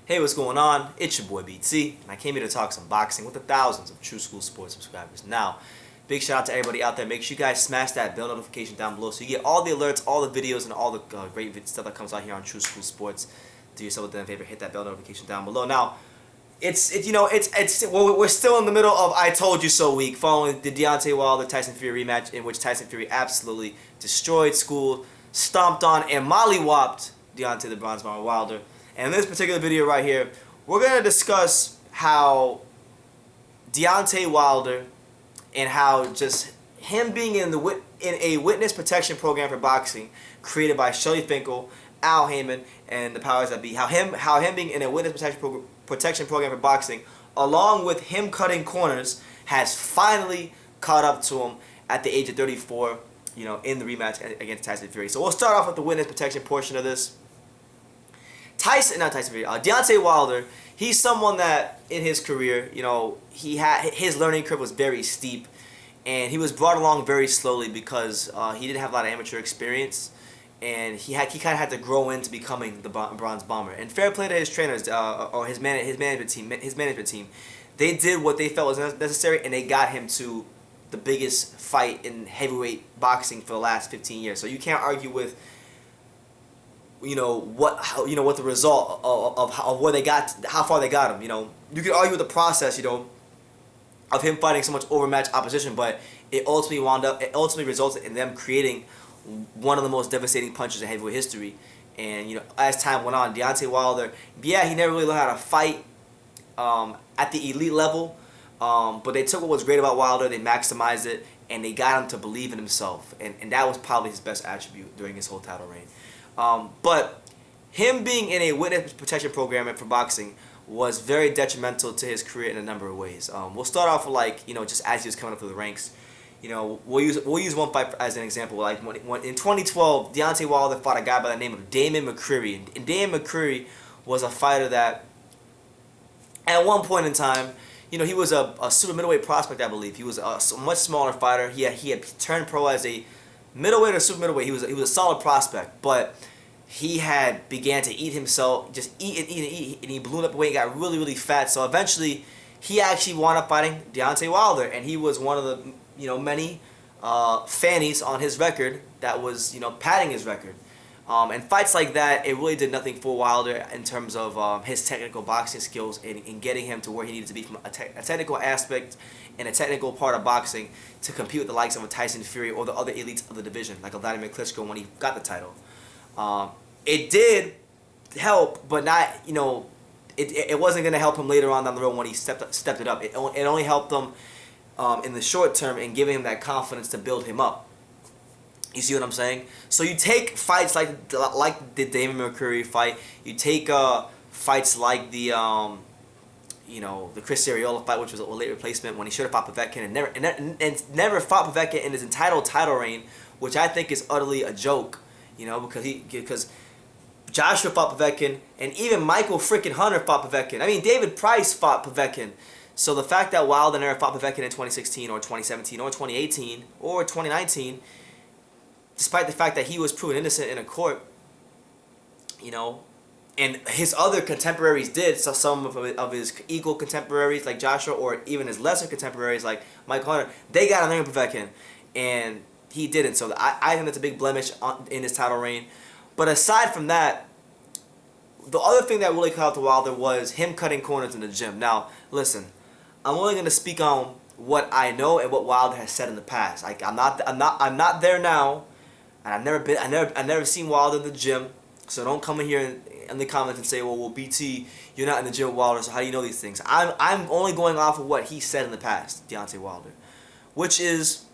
Hey, what's going on? It's your boy BT, and I came here to talk some boxing with the thousands of True School Sports subscribers. Now, big shout out to everybody out there. Make sure you guys smash that bell notification down below so you get all the alerts, all the videos, and all the great stuff that comes out here on True School Sports. Do yourself a favor, hit that bell notification down below. Now, we're still in the middle of I Told You So week, following the Deontay Wilder Tyson Fury rematch, in which Tyson Fury absolutely destroyed, schooled, stomped on, and mollywopped Deontay the Bronze Bomber Wilder. And in this particular video right here, we're going to discuss how Deontay Wilder and how just him being in a witness protection program for boxing created by Shelly Finkel, Al Heyman, and the powers that be, how him being in a witness protection program for boxing, along with him cutting corners, has finally caught up to him at the age of 34, in the rematch against Tyson Fury. So we'll start off with the witness protection portion of this. Deontay Wilder, he's someone that in his career, his learning curve was very steep, and he was brought along very slowly because he didn't have a lot of amateur experience, and he kind of had to grow into becoming the Bronze Bomber. And fair play to his trainers or his management team. They did what they felt was necessary, and they got him to the biggest fight in heavyweight boxing for the last 15 years. So you can't argue with what the result of where they got, how far they got him. You could argue with the process, of him fighting so much overmatched opposition, but it ultimately resulted in them creating one of the most devastating punches in heavyweight history. And as time went on, Deontay Wilder, he never really learned how to fight at the elite level, but they took what was great about Wilder, they maximized it, and they got him to believe in himself, and that was probably his best attribute during his whole title reign. But him being in a witness protection program for boxing was very detrimental to his career in a number of ways. We'll start off with just as he was coming up through the ranks. We'll use one fight as an example. Like when in 2012, Deontay Wilder fought a guy by the name of Damon McCreary, and Damon McCreary was a fighter that, at one point in time, he was a super middleweight prospect, I believe. He was a much smaller fighter. He had turned pro as a middleweight or super middleweight. He was a solid prospect, but he began to eat himself, just eat and eat and eat, and he blew up weight and got really, really fat. So eventually, he actually wound up fighting Deontay Wilder, and he was one of the many fannies on his record that was padding his record. And fights like that, it really did nothing for Wilder in terms of his technical boxing skills and getting him to where he needed to be from a technical aspect and a technical part of boxing to compete with the likes of a Tyson Fury or the other elites of the division, like a Vladimir Klitschko when he got the title. It did help, but not, it wasn't going to help him later on down the road when he stepped it up. It only helped him in the short term and giving him that confidence to build him up. You see what I'm saying? So you take fights like the Damon McCreary fight. You take fights like the Chris Arreola fight, which was a late replacement when he should have fought Povetkin and never fought Povetkin in his entire title reign, which I think is utterly a joke. Because Joshua fought Povetkin, and even Michael freaking Hunter fought Povetkin. I mean, David Price fought Povetkin. So the fact that Wilder never fought Povetkin in 2016 or 2017 or 2018 or 2019, despite the fact that he was proven innocent in a court, and his other contemporaries did, so some of his equal contemporaries like Joshua, or even his lesser contemporaries like Michael Hunter, they got on there with Povetkin, and he didn't. So I think that's a big blemish in his title reign. But aside from that, the other thing that really caught out to Wilder was him cutting corners in the gym. Now, listen, I'm only going to speak on what I know and what Wilder has said in the past. Like I'm not there now, and I've never seen Wilder in the gym. So don't come in here in the comments and say, well, BT, you're not in the gym with Wilder, so how do you know these things? I'm only going off of what he said in the past, Deontay Wilder, which is,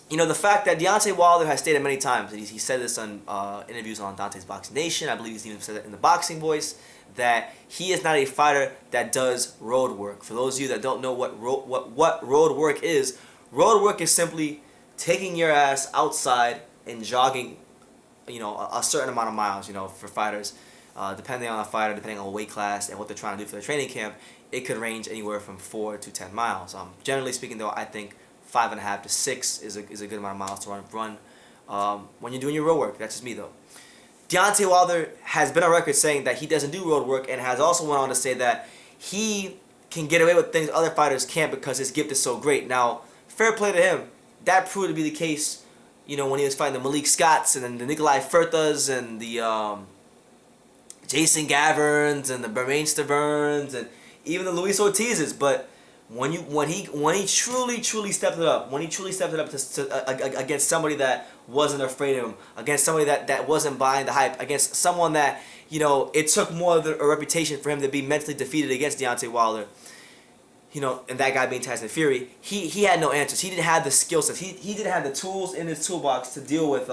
the fact that Deontay Wilder has stated many times, and he said this on interviews on Dante's Boxing Nation, I believe he's even said it in the Boxing Voice, that he is not a fighter that does road work. For those of you that don't know what road work is simply taking your ass outside and jogging, a certain amount of miles, for fighters, depending on the fighter, depending on the weight class and what they're trying to do for their training camp, it could range anywhere from 4 to 10 miles. Generally speaking, though, I think 5.5 to 6 is a good amount of miles to run when you're doing your road work. That's just me, though. Deontay Wilder has been on record saying that he doesn't do road work, and has also went on to say that he can get away with things other fighters can't because his gift is so great. Now, fair play to him. That proved to be the case, you know, when he was fighting the Malik Scotts and then the Nikolai Furtas and the Jason Gaverns and the Bermain Staverns and even the Luis Ortizes. But when he truly stepped it up, against somebody that wasn't afraid of him, against somebody that wasn't buying the hype, against someone that, you know, it took more of a reputation for him to be mentally defeated against Deontay Wilder, you know, and that guy being Tyson Fury, he had no answers. He didn't have the skill sets. He didn't have the tools in his toolbox to deal with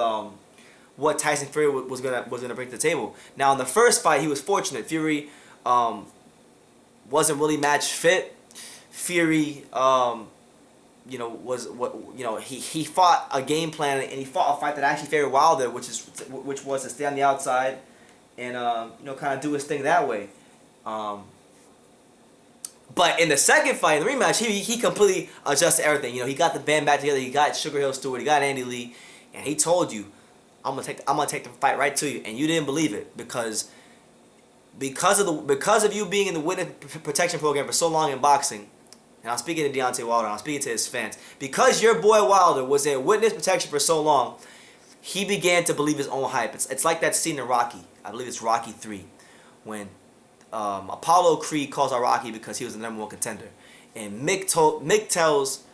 what Tyson Fury was gonna bring to the table. Now in the first fight, he was fortunate. Fury wasn't really match fit. Fury, you know, he fought a game plan, and he fought a fight that actually favored Wilder, which was to stay on the outside and you know, kind of do his thing that way. But in the second fight, in the rematch, he completely adjusted everything. You know, he got the band back together. He got Sugar Hill Stewart. He got Andy Lee, and he told you, I'm gonna take the fight right to you, and you didn't believe it because of you being in the witness protection program for so long in boxing. And I'm speaking to Deontay Wilder. I'm speaking to his fans. Because your boy Wilder was in witness protection for so long, he began to believe his own hype. It's like that scene in Rocky. I believe it's Rocky 3, when Apollo Creed calls out Rocky because he was the #1 contender, and Mick tells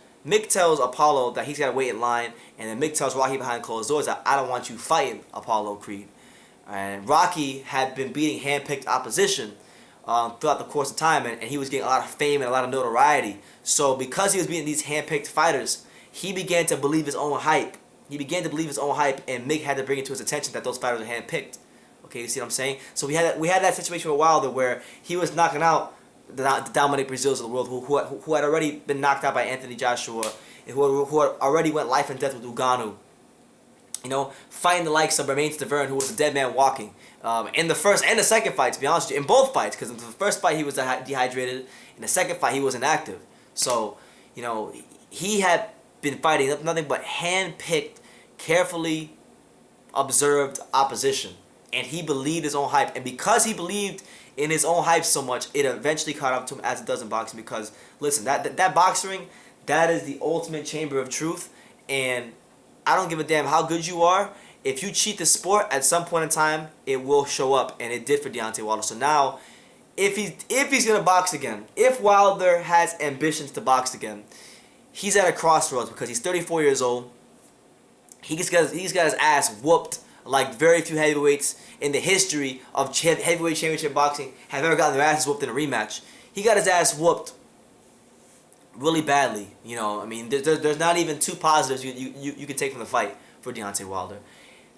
Apollo that he's got to wait in line, and then Mick tells Rocky behind closed doors that I don't want you fighting Apollo Creed. And Rocky had been beating hand-picked opposition throughout the course of time, and he was getting a lot of fame and a lot of notoriety. So because he was beating these hand-picked fighters, he began to believe his own hype. And Mick had to bring it to his attention that those fighters were hand-picked. Okay, you see what I'm saying? So we had that situation with Wilder where he was knocking out the Dominic Brazils of the world, who had already been knocked out by Anthony Joshua, and who had already went life and death with Ngannou. You know, fighting the likes of Bermain Stavern, who was a dead man walking. In the first and the second fight, to be honest with you, in both fights, because in the first fight he was dehydrated, in the second fight he was inactive. So, you know, he had been fighting nothing but hand-picked, carefully observed opposition. And he believed his own hype. And because he believed in his own hype so much, it eventually caught up to him, as it does in boxing. Because, listen, that boxing ring, that is the ultimate chamber of truth. And I don't give a damn how good you are. If you cheat the sport, at some point in time, it will show up. And it did for Deontay Wilder. So now, if he's going to box again, if Wilder has ambitions to box again, he's at a crossroads because he's 34 years old. He's got his ass whooped like very few heavyweights in the history of heavyweight championship boxing have ever gotten their asses whooped in a rematch. He got his ass whooped really badly. You know, I mean, there's not even two positives you can take from the fight for Deontay Wilder.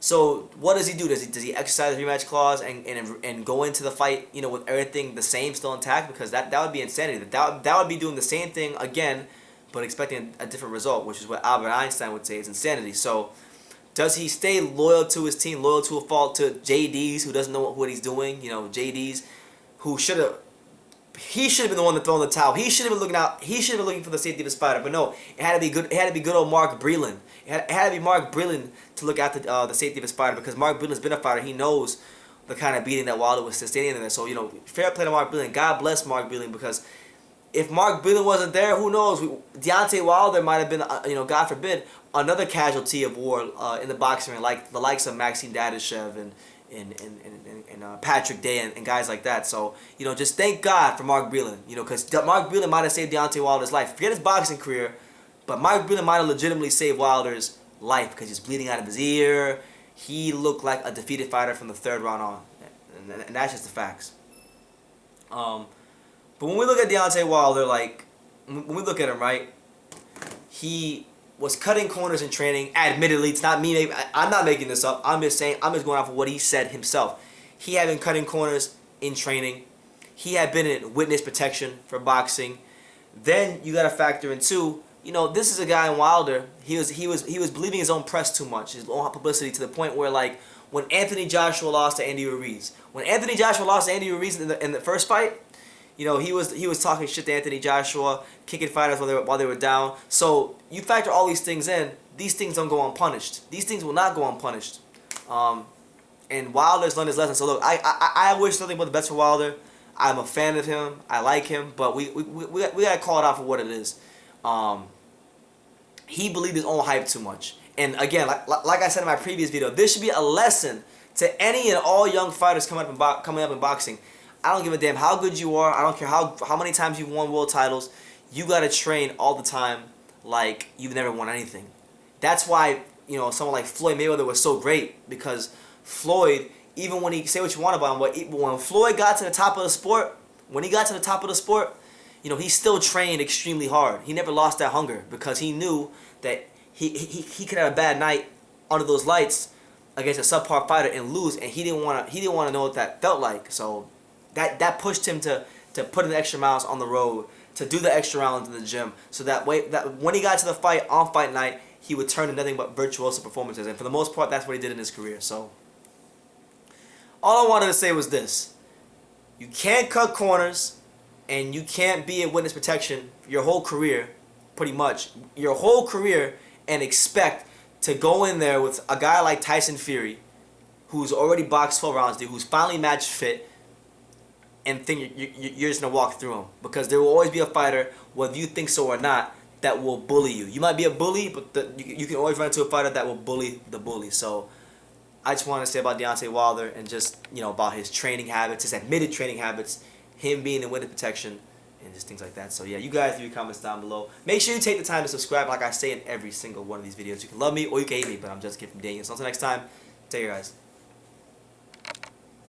So what does he do? Does he exercise the rematch clause and go into the fight, you know, with everything the same, still intact? Because that would be insanity. That would be doing the same thing again, but expecting a different result, which is what Albert Einstein would say is insanity. So does he stay loyal to his team, loyal to a fault, to JD's, who doesn't know what he's doing? You know, JD's, who he should have been the one to throw in the towel. He should have been looking out. He should have been looking for the safety of the spider. But no, it had to be good. It had to be good old Mark Breland. It had to be Mark Breland to look after the safety of the spider, because Mark Breland's been a fighter. He knows the kind of beating that Wilder was sustaining in there. So, you know, fair play to Mark Breland. God bless Mark Breland, because if Mark Breland wasn't there, who knows? Deontay Wilder might have been, you know, God forbid, another casualty of war in the boxing ring, like the likes of Maxime Dadashev and Patrick Day and guys like that. So, you know, just thank God for Mark Breland, you know, because Mark Breland might have saved Deontay Wilder's life. Forget his boxing career, but Mark Breland might have legitimately saved Wilder's life because he's bleeding out of his ear. He looked like a defeated fighter from the third round on, and that's just the facts. But when we look at Deontay Wilder, like, when we look at him, right, he was cutting corners in training. Admittedly, it's not me. I'm not making this up. I'm just saying, I'm just going off of what he said himself. He had been cutting corners in training. He had been in witness protection for boxing. Then you got to factor in too, you know, this is a guy in Wilder. He was believing his own press too much, his own publicity, to the point where, like, when Anthony Joshua lost to Andy Ruiz, in the first fight, you know, he was talking shit to Anthony Joshua, kicking fighters while they were down. So you factor all these things in. These things don't go unpunished. These things will not go unpunished. And Wilder's learned his lesson. So look, I wish nothing but the best for Wilder. I'm a fan of him. I like him, but we gotta call it out for what it is. He believed his own hype too much. And again, like I said in my previous video, this should be a lesson to any and all young fighters coming up in boxing. I don't give a damn how good you are. I don't care how many times you've won world titles. You gotta train all the time like you've never won anything. That's why, you know, someone like Floyd Mayweather was so great, because Floyd, even when he, say what you want about him, but when Floyd got to the top of the sport, you know, he still trained extremely hard. He never lost that hunger, because he knew that he could have a bad night under those lights against a subpar fighter and lose, and he didn't want to know what that felt like. So that pushed him to put in the extra miles on the road, to do the extra rounds in the gym, so that when he got to the fight on fight night, he would turn to nothing but virtuoso performances. And for the most part, that's what he did in his career. So all I wanted to say was this: you can't cut corners, and you can't be in witness protection your whole career, pretty much your whole career, and expect to go in there with a guy like Tyson Fury, who's already boxed 12 rounds, dude, who's finally match fit, and think you're just going to walk through him. Because there will always be a fighter, whether you think so or not, that will bully you. You might be a bully, but you can always run into a fighter that will bully the bully. So I just want to say about Deontay Wilder, and just, you know, about his training habits, his admitted training habits, him being in witness protection, and just things like that. So yeah, you guys leave your comments down below. Make sure you take the time to subscribe, like I say in every single one of these videos. You can love me or you can hate me, but I'm just kidding from Daniel. So until next time, take care, guys.